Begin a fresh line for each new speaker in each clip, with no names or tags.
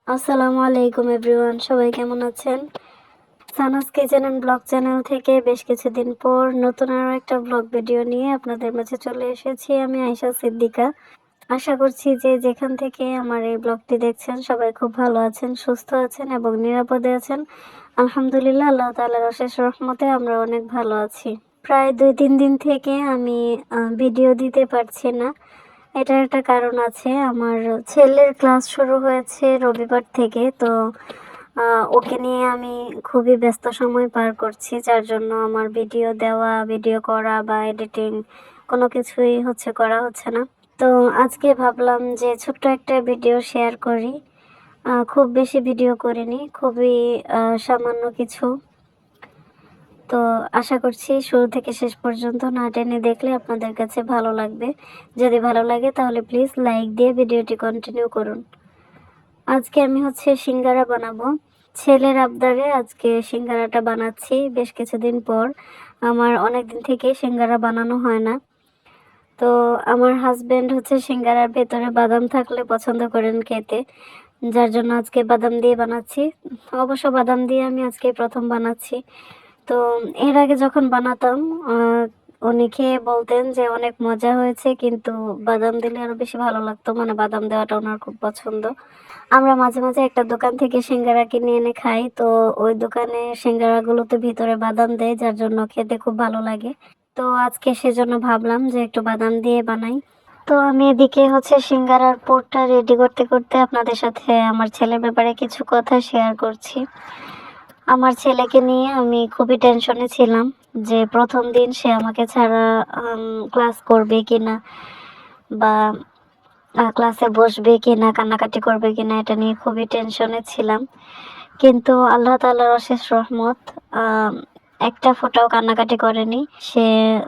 আসসালামু আলাইকুম এভরিওয়ান, সবাই কেমন আছেন? Sana's kitchen and blog channel থেকে বেশ কিছুদিন পর নতুন আরও একটা ব্লগ ভিডিও নিয়ে আপনাদের মাঝে চলে এসেছি। আমি আয়েশা সিদ্দিকা। আশা করছি যে যেখান থেকে আমার এই ব্লগটি দেখছেন সবাই খুব ভালো আছেন, সুস্থ আছেন এবং নিরাপদে আছেন। আলহামদুলিল্লাহ, আল্লাহ তাআলার অশেষ রহমতে আমরা অনেক ভালো আছি। প্রায় 2-3 দিন থেকে আমি ভিডিও দিতে পারছি না। এটার একটা কারণ আছে। আমার ছেলের ক্লাস শুরু হয়েছে রবিবার থেকে, তো ওকে নিয়ে আমি খুবই ব্যস্ত সময় পার করছি, যার জন্য আমার ভিডিও দেওয়া, ভিডিও করা বা এডিটিং কোনো কিছুই করা হচ্ছে না। তো আজকে ভাবলাম যে ছোট্ট একটা ভিডিও শেয়ার করি। খুব বেশি ভিডিও করিনি, খুবই সামান্য কিছু। তো আশা করছি শুরু থেকে শেষ পর্যন্ত না টেনে দেখলে আপনাদের কাছে ভালো লাগবে। যদি ভালো লাগে তাহলে প্লিজ লাইক দিয়ে ভিডিওটি কন্টিনিউ করুন। আজকে আমি সিঙ্গারা বানাবো। ছেলের আবদারে আজকে সিঙ্গারাটা বানাচ্ছি বেশ কিছুদিন পর। আমার অনেক দিন থেকে সিঙ্গারা বানানো হয় না। তো আমার হাজবেন্ড সিঙ্গারার ভেতরে বাদাম থাকলে পছন্দ করেন খেতে, যার জন্য আজকে বাদাম দিয়ে বানাচ্ছি। অবশ্য বাদাম দিয়ে আমি আজকে প্রথম বানাচ্ছি। তো এর আগে যখন বানাতাম উনি খেয়ে বলতেন যে অনেক মজা হয়েছে, কিন্তু বাদাম দিলে আরো বেশি ভালো লাগতো, মানে বাদাম দেওয়াটা ওনার খুব পছন্দ। আমরা মাঝে মাঝে একটা দোকান থেকে সিঙ্গারা কিনে এনে খাই, তো ওই দোকানে সিঙ্গারাগুলোতে ভিতরে বাদাম দেয়, যার জন্য খেতে খুব ভালো লাগে। তো আজকে সেজন্য ভাবলাম যে একটু বাদাম দিয়ে বানাই। তো আমি এদিকে সিঙ্গারার পুরটা রেডি করতে করতে আপনাদের সাথে আমার ছেলের ব্যাপারে কিছু কথা শেয়ার করছি। আমার ছেলেকে নিয়ে আমি খুবই টেনশনে ছিলাম যে প্রথম দিন সে আমাকে ছাড়া ক্লাস করবে কিনা, বা ক্লাসে বসবে কিনা, কান্নাকাটি করবে কিনা, এটা নিয়ে খুবই টেনশনে ছিলাম। কিন্তু আল্লাহ তাআলার অশেষ রহমত, একটা ফোঁটাও কান্নাকাটি করেনি। সে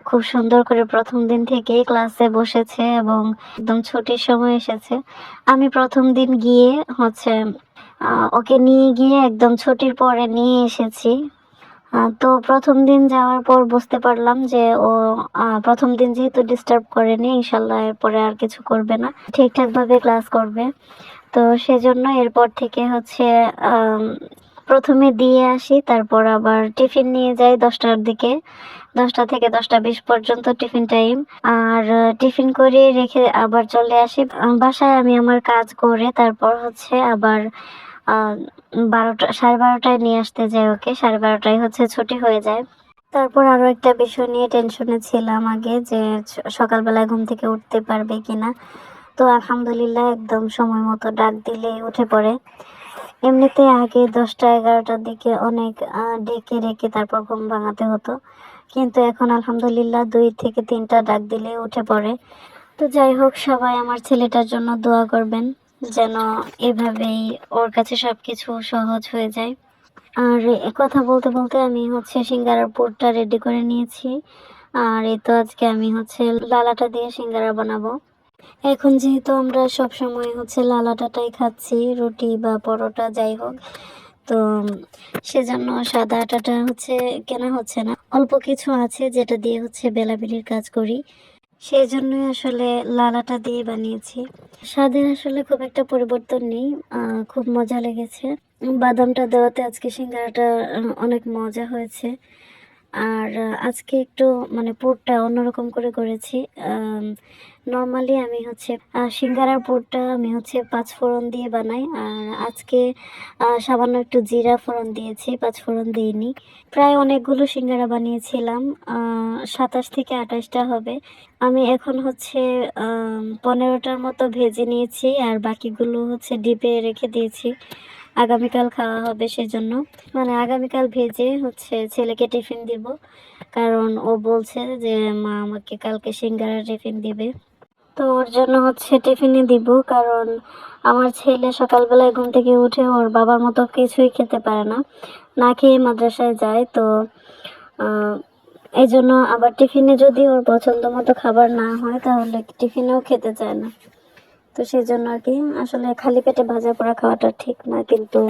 খুব সুন্দর করে প্রথম দিন থেকেই ক্লাসে বসেছে এবং একদম ছুটির সময় এসেছে। আমি প্রথম দিন গিয়ে ওকে নিয়ে গিয়ে একদম ছুটির পরে নিয়ে এসেছি। তো প্রথম দিন যাওয়ার পর বুঝতে পারলাম যে ও প্রথম দিন যেহেতু ডিস্টার্ব করেনি, ইনশাল্লাহ এরপরে আর কিছু করবে না, ঠিকঠাক ভাবে ক্লাস করবে। তো সেজন্য এরপর থেকে প্রথমে দিয়ে আসি, তারপর আবার টিফিন নিয়ে যাই 10টার দিকে। 10টা থেকে 10টা 20 পর্যন্ত টিফিন টাইম। আর টিফিন করে রেখে আবার চলে আসি বাসায়। আমি আমার কাজ করে তারপর আবার 12টা 12:30টায় নিয়ে আসতে যাই ওকে। 12:30টায় ছুটি হয়ে যায়। তারপর আরো একটা বিষয় নিয়ে টেনশনে ছিলাম আগে, যে সকালবেলায় ঘুম থেকে উঠতে পারবে কিনা। তো আলহামদুলিল্লাহ একদম সময় মতো ডাক দিলে উঠে পড়ে। এমনিতে আগে 10টা 11টার দিকে অনেক ডেকে রেখে তারপর ঘুম ভাঙাতে হতো, কিন্তু এখন আলহামদুলিল্লাহ 2 থেকে 3টা ডাক দিলে উঠে পড়ে। তো যাই হোক, সবাই আমার ছেলেটার জন্য দোয়া করবেন যেন এভাবেই ওর কাছে সবকিছু সহজ হয়ে যায়। আর কথা বলতে বলতে আমি সিঙ্গারার পুরটা রেডি করে নিয়েছি। আর এই তো আজকে আমি লালাটা দিয়ে সিঙ্গারা বানাবো। এখন যেহেতু আমরা সব সময় লালাটাটাই খাচ্ছি, রুটি বা পরোটা যাই হোক, তো সেজন্য সাদা আটাটা কেনা হচ্ছে না। অল্প কিছু আছে যেটা দিয়ে বেলাবেলির কাজ করি, সেই জন্যই আসলে লালাটা দিয়ে বানিয়েছি। স্বাদের আসলে খুব একটা পরিবর্তন নেই, খুব মজা লেগেছে। বাদামটা দেওয়াতে আজকে সিঙ্গারাটা অনেক মজা হয়েছে। আর আজকে একটু মানে পুরটা অন্যরকম করে করেছি। নর্মালি আমি সিঙ্গারার পুরটা আমি 5 ফোড়ন দিয়ে বানাই, আর আজকে সামান্য একটু জিরা ফোড়ন দিয়েছি, 5 ফোড়ন দিইনি। প্রায় অনেকগুলো সিঙ্গারা বানিয়েছিলাম, 27 থেকে 28টা হবে। আমি এখন 15টার মতো ভেজে নিয়েছি, আর বাকিগুলো ডিপে রেখে দিয়েছি। আগামীকাল খাওয়া হবে সেজন্য, মানে আগামীকাল ভেজে ছেলেকে টিফিন দিব, কারণ ও বলছে যে মা আমাকে কালকে সিঙ্গারা টিফিন দিবে। তো ওর জন্য টিফিনে দিব, কারণ আমার ছেলে সকালবেলায় ঘুম থেকে উঠে ওর বাবার মতো কিছুই খেতে পারে না, না খেয়ে মাদ্রাসায় যায়। তো এই জন্য আবার টিফিনে যদি ওর পছন্দ মতো খাবার না হয় তাহলে টিফিনেও খেতে চায় না। তো সেই জন্য আর কি, আসলে খালি পেটে ভাজা পোড়া খাওয়াটা ঠিক না, কিন্তু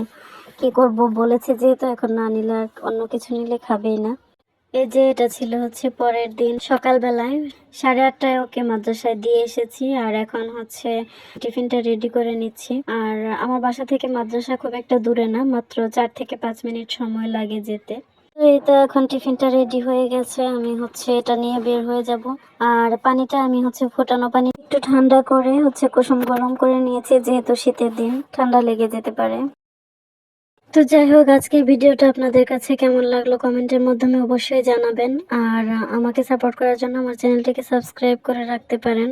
কি করব, বলেছে যেহেতু, এখন না নিলে আর অন্য কিছু নিলে খাবেই না। এই যে এটা ছিল হচ্ছে পরের দিন সকালবেলায় 8:30টায় ওকে মাদ্রাসায় দিয়ে এসেছি, আর এখন হচ্ছে টিফিনটা রেডি করে নিচ্ছি। আর আমার বাসা থেকে মাদ্রাসা খুব একটা দূরে না, মাত্র 4 থেকে 5 মিনিট সময় লাগে যেতে। তো এই তো এখন টিফিনটা রেডি হয়ে গেছে, আমি হচ্ছে এটা নিয়ে বের হয়ে যাব। আর পানিটা আমি হচ্ছে ফোটানো পানি একটু ঠান্ডা করে হচ্ছে কুসুম গরম করে নিয়েছি, যেহেতু শীতের দিন ঠান্ডা লেগে যেতে পারে। তো যাই হোক, আজকের ভিডিওটা আপনাদের কাছে কেমন লাগলো কমেন্টের মাধ্যমে অবশ্যই জানাবেন। আর আমাকে সাপোর্ট করার জন্য আমার চ্যানেলটিকে সাবস্ক্রাইব করে রাখতে পারেন।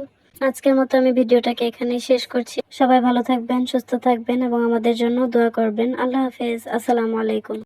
আজকের মতো আমি ভিডিওটাকে এখানেই শেষ করছি। সবাই ভালো থাকবেন, সুস্থ থাকবেন এবং আমাদের জন্য দোয়া করবেন। আল্লাহ হাফেজ, আসসালামু আলাইকুম।